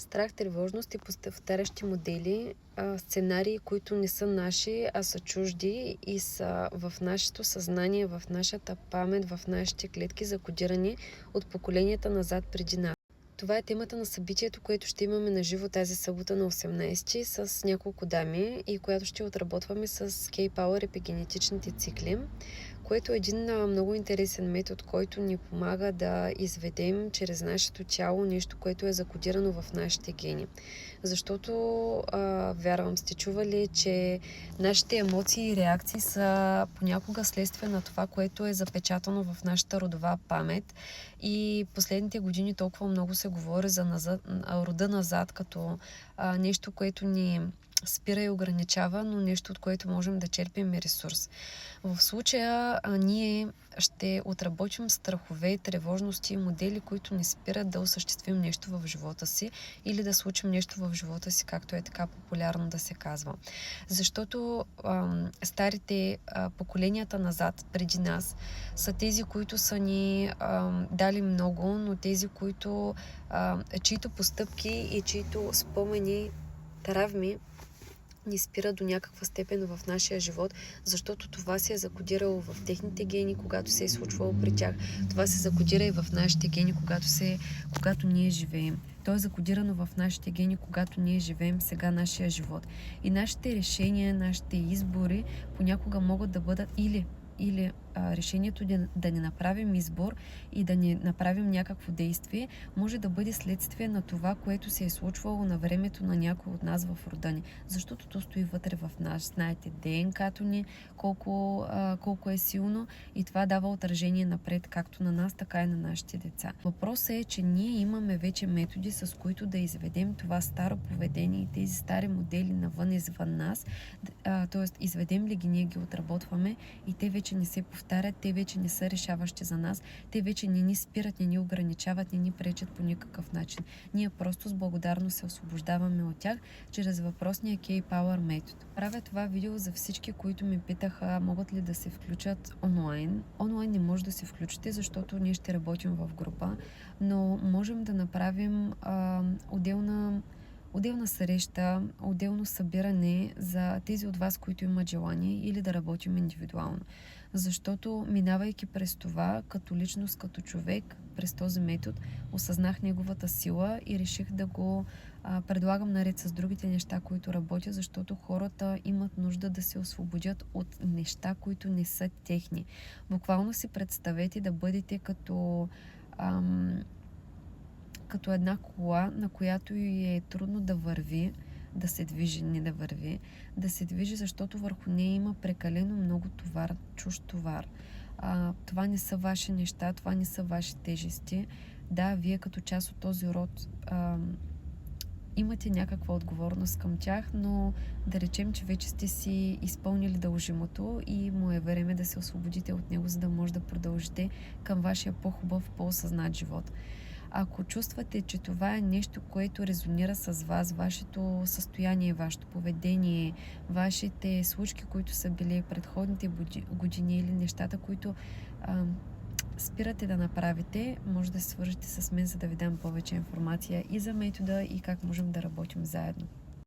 Страх, тревожност и повтарящи модели, сценарии, които не са наши, а са чужди и са в нашето съзнание, в нашата памет, в нашите клетки, закодирани от поколенията назад преди нас. Това е темата на събитието, което ще имаме на живо тази събота на 18 с няколко дами и която ще отработваме с K-Power епигенетичните цикли, което е един много интересен метод, който ни помага да изведем чрез нашето тяло нещо, което е закодирано в нашите гени. Защото, вярвам, сте чували, че нашите емоции и реакции са понякога следствие на това, което е запечатано в нашата родова памет. И последните години толкова много се говори за рода назад, като нещо, което ни спира и ограничава, но нещо, от което можем да черпим и ресурс. В случая ние ще отработим страхове, тревожности и модели, които ни спират да осъществим нещо в живота си или да случим нещо в живота си, както е така популярно да се казва. Защото старите поколенията назад, преди нас, са тези, които са ни дали много, но тези, чието постъпки и чието спомени, травми ни спира до някаква степен в нашия живот, защото това се е закодирало в техните гени, когато се е случвало при тях. Това се закодира и в нашите гени, когато ние живеем. То е закодирано в нашите гени, когато ние живеем сега нашия живот. И нашите решения, нашите избори понякога могат да бъдат или решението да не направим избор и да не направим някакво действие, може да бъде следствие на това, което се е случвало на времето на някой от нас в рода ни. Защото то стои вътре в нас. Знаете, ДНК-то ни колко е силно и това дава отражение напред, както на нас, така и на нашите деца. Въпросът е, че ние имаме вече методи, с които да изведем това старо поведение и тези стари модели навън извън нас, т.е. изведем ли ги, ние ги отработваме и те вече не се повтарят, те вече не са решаващи за нас, те вече не ни спират, не ни ограничават, не ни пречат по никакъв начин. Ние просто с благодарност се освобождаваме от тях чрез въпросния K-Power метод. Правя това видео за всички, които ми питаха, могат ли да се включат онлайн. Онлайн не може да се включите, защото ние ще работим в група, но можем да направим отделна среща, отделно събиране за тези от вас, които имат желание или да работим индивидуално. Защото минавайки през това, като личност, като човек, през този метод, осъзнах неговата сила и реших да го предлагам наред с другите неща, които работя, защото хората имат нужда да се освободят от неща, които не са техни. Буквално си представете да бъдете като една кола, на която и е трудно да върви, да се движи, не да върви, да се движи, защото върху нея има прекалено много товар, чужд товар. Това не са ваши неща, това не са ваши тежести. Да, вие като част от този род имате някаква отговорност към тях, но да речем, че вече сте си изпълнили дължимото и му е време да се освободите от него, за да може да продължите към вашия по-хубав, по-осъзнат живот. Ако чувствате, че това е нещо, което резонира с вас, вашето състояние, вашето поведение, вашите случки, които са били предходните години или нещата, които спирате да направите, може да се свържете с мен, за да ви дам повече информация и за метода и как можем да работим заедно.